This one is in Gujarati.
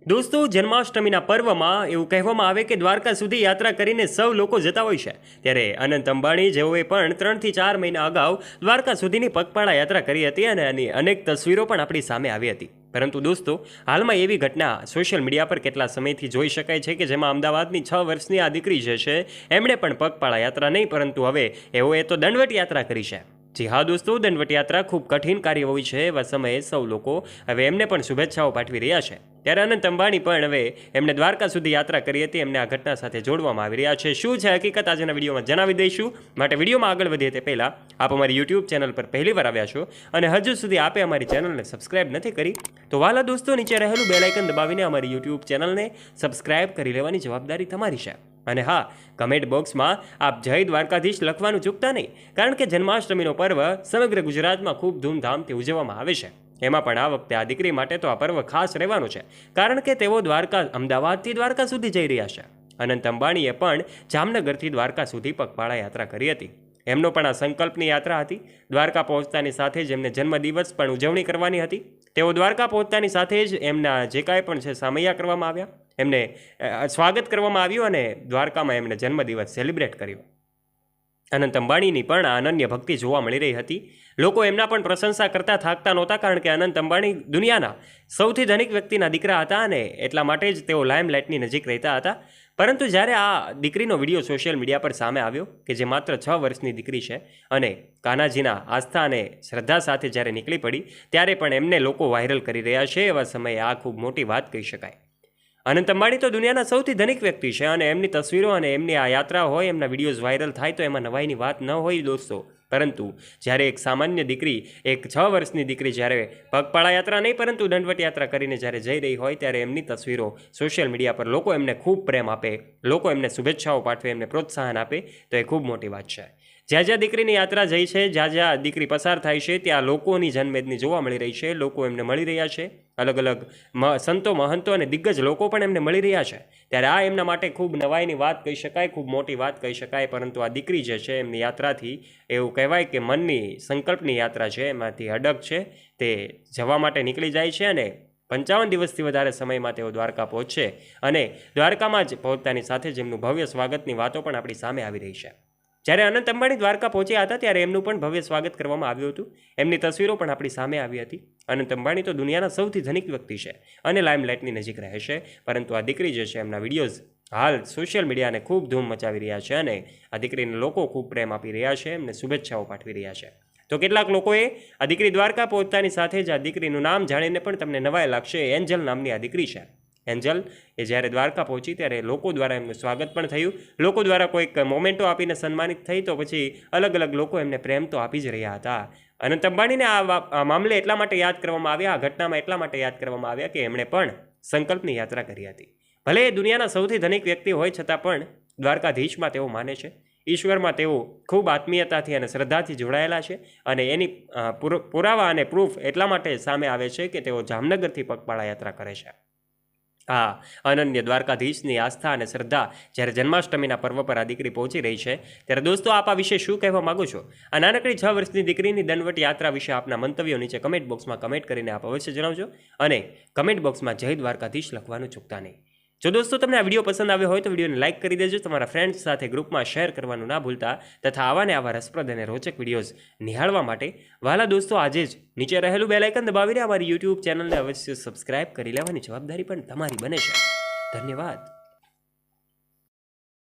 દોસ્તો, જન્માષ્ટમીના પર્વમાં એવું કહેવામાં આવે કે દ્વારકા સુધી યાત્રા કરીને સૌ લોકો જતા હોય છે. ત્યારે અનંત અંબાણી જેઓએ પણ 3 થી 4 મહિના અગાઉ દ્વારકા સુધીની પગપાળા યાત્રા કરી હતી અને આની અનેક તસવીરો પણ આપણી સામે આવી હતી. પરંતુ દોસ્તો, હાલમાં એવી ઘટના સોશિયલ મીડિયા પર કેટલા સમયથી જોઈ શકાય છે કે જેમાં અમદાવાદની 6 વર્ષની આ દીકરી જે છે એમણે પણ પગપાળા યાત્રા નહીં, પરંતુ હવે એઓએ તો દંડવટ યાત્રા કરી છે. જી હા દોસ્તો, દંડવટ યાત્રા ખૂબ કઠિન કાર્ય હોય છે. એવા સમયે સૌ લોકો હવે એમને પણ શુભેચ્છાઓ પાઠવી રહ્યા છે. ત્યારે અનંત અંબાણી પણ હવે એમને દ્વારકા સુધી યાત્રા કરી હતી. એમને આ ઘટના સાથે જોડવામાં આવી રહ્યા છે. શું છે હકીકત આજના વિડીયોમાં જણાવી દઈશું. માટે વિડીયોમાં આગળ વધીએ તે પહેલાં આપ અમારી યુટ્યુબ ચેનલ પર પહેલીવાર આવ્યા છો અને હજુ સુધી આપે અમારી ચેનલને સબસ્ક્રાઇબ નથી કરી તો વાલા દોસ્તો, નીચે રહેલું બેલ આઇકન દબાવીને અમારી યુટ્યુબ ચેનલને સબસ્ક્રાઇબ કરી લેવાની જવાબદારી તમારી છે. અને હા, કમેન્ટ બોક્સમાં આપ જય દ્વારકાધીશ લખવાનું ચૂકતા નહીં, કારણ કે જન્માષ્ટમીનો પર્વ સમગ્ર ગુજરાતમાં ખૂબ ધૂમધામથી ઉજવવામાં આવે છે. એમાં પણ આ વખતે આ દીકરી માટે તો આ પર્વ ખાસ રહેવાનું છે, કારણ કે તેઓ અમદાવાદથી દ્વારકા સુધી જઈ રહ્યા છે. અનંત અંબાણીએ પણ જામનગરથી દ્વારકા સુધી પગપાળા યાત્રા કરી હતી. એમનો પણ આ સંકલ્પની યાત્રા હતી. દ્વારકા પહોંચતાની સાથે જ એમને જન્મદિવસ પણ ઉજવણી કરવાની હતી. તેઓ દ્વારકા પહોંચતાની સાથે જ એમના જે કાંઈ પણ છે સામૈયા કરવામાં આવ્યા. એમને સ્વાગત કરવામાં આવ્યું અને દ્વારકામાં એમને જન્મદિવસ સેલિબ્રેટ કર્યો. અનંત અંબાણીની પણ આ અનન્ય ભક્તિ જોવા મળી રહી હતી. લોકો એમના પણ પ્રશંસા કરતા થાકતા નહોતા, કારણ કે અનંત અંબાણી દુનિયાના સૌથી ધનિક વ્યક્તિના દીકરા હતા અને એટલા માટે જ તેઓ લાઇમલાઇટની નજીક રહેતા હતા. પરંતુ જ્યારે આ દીકરીનો વિડીયો સોશિયલ મીડિયા પર સામે આવ્યો કે જે માત્ર 6 વર્ષની દીકરી છે અને કાનાજીના આસ્થા અને શ્રદ્ધા સાથે જ્યારે નીકળી પડી, ત્યારે પણ એમને લોકો વાયરલ કરી રહ્યા છે. એવા સમયે આ ખૂબ મોટી વાત કહી શકાય. અનંત અંબાણી તો દુનિયાના સૌથી ધનિક વ્યક્તિ છે અને એમની તસવીરો અને એમની આ યાત્રા હોય, એમના વિડીયોઝ વાયરલ થાય તો એમાં નવાઈની વાત ન હોય દોસ્તો. પરંતુ જ્યારે એક સામાન્ય દીકરી, એક 6 વર્ષની દીકરી જ્યારે પગપાળા યાત્રા નહીં પરંતુ દંડવટ યાત્રા કરીને જ્યારે જઈ રહી હોય, ત્યારે એમની તસવીરો સોશિયલ મીડિયા પર લોકો એમને ખૂબ પ્રેમ આપે, લોકો એમને શુભેચ્છાઓ પાઠવે, એમને પ્રોત્સાહન આપે, તો એ ખૂબ મોટી વાત છે. જ્યાં જ્યાં દીકરીની યાત્રા જઈ છે, જ્યાં જ્યાં દીકરી પસાર થાય છે, ત્યાં લોકોની જનમેદની જોવા મળી રહી છે. લોકો એમને મળી રહ્યા છે. અલગ અલગ સંતો, મહંતો અને દિગ્ગજ લોકો પણ એમને મળી રહ્યા છે. ત્યારે આ એમના માટે ખૂબ નવાઈની વાત કહી શકાય, ખૂબ મોટી વાત કહી શકાય. પરંતુ આ દીકરી જે છે એમની યાત્રાથી એવું કહેવાય કે મનની સંકલ્પની યાત્રા છે, એમાંથી અડગ છે, તે જવા માટે નીકળી જાય છે અને 55 દિવસથી વધારે સમયમાં તેઓ દ્વારકા પહોંચશે અને દ્વારકામાં જ પહોંચતાની સાથે જ એમનું ભવ્ય સ્વાગતની વાતો પણ આપણી સામે આવી રહી છે. જ્યારે અનંત અંબાણી દ્વારકા પહોંચ્યા હતા ત્યારે એમનું પણ ભવ્ય સ્વાગત કરવામાં આવ્યું હતું. એમની તસવીરો પણ આપણી સામે આવી હતી. અનંત અંબાણી તો દુનિયાના સૌથી ધનિક વ્યક્તિ છે અને લાઇમલાઇટની નજીક રહે છે. પરંતુ આ દીકરી જે છે એમના વિડીયોઝ હાલ સોશિયલ મીડિયાને ખૂબ ધૂમ મચાવી રહ્યા છે અને આ દીકરીને લોકો ખૂબ પ્રેમ આપી રહ્યા છે, એમને શુભેચ્છાઓ પાઠવી રહ્યા છે. તો કેટલાક લોકોએ આ દીકરી દ્વારકા પહોંચતાની સાથે જ આ દીકરીનું નામ જાણીને પણ તમને નવાઈ લાગશે. એન્જલ નામની આ દીકરી છે. એન્જલ એ જ્યારે દ્વારકા પહોંચી ત્યારે લોકો દ્વારા એમનું સ્વાગત પણ થયું. લોકો દ્વારા કોઈક મોમેન્ટો આપીને સન્માનિત થઈ, તો પછી અલગ અલગ લોકો એમને પ્રેમ તો આપી જ રહ્યા હતા. અનંત અંબાણીને આ મામલે એટલા માટે યાદ કરવામાં આવ્યા, આ ઘટનામાં એટલા માટે યાદ કરવામાં આવ્યા કે એમણે પણ સંકલ્પની યાત્રા કરી હતી. ભલે એ દુનિયાના સૌથી ધનિક વ્યક્તિ હોય છતાં પણ દ્વારકાધીશમાં તેઓ માને છે. ઈશ્વરમાં તેઓ ખૂબ આત્મીયતાથી અને શ્રદ્ધાથી જોડાયેલા છે અને એની પુરાવા અને પ્રૂફ એટલા માટે સામે આવે છે કે તેઓ જામનગરથી પગપાળા યાત્રા કરે છે. હા, અનન્ય દ્વારકાધીશની આસ્થા અને શ્રદ્ધા જ્યારે જન્માષ્ટમીના પર્વ પર આ દીકરી પહોંચી રહી છે, ત્યારે દોસ્તો આપ આ વિશે શું કહેવા માગો છો? આ નાનકડી 6 વર્ષની દીકરીની દંડવટ યાત્રા વિશે આપના મંતવ્યો નીચે કમેન્ટ બોક્સમાં કમેન્ટ કરીને આપ અવશ્ય જણાવજો અને કમેન્ટ બોક્સમાં જય દ્વારકાધીશ લખવાનું ચૂકતા નહીં. જો દોસ્તો તમને આ વિડીયો પસંદ આવ્યો હોય તો વિડીયોને લાઇક કરી દેજો, તમારા ફ્રેન્ડ્સ સાથે ગ્રુપમાં શેર કરવાનું ના ભૂલતા તથા આવા રસપ્રદ અને રોચક વિડીયોઝ નિહાળવા માટે વાલા દોસ્તો આજે જ નીચે રહેલું બેલ આઇકન દબાવીને અમારી યુટ્યુબ ચેનલને અવશ્ય સબસ્ક્રાઇબ કરી લેવાની જવાબદારી પણ તમારી બને છે. ધન્યવાદ.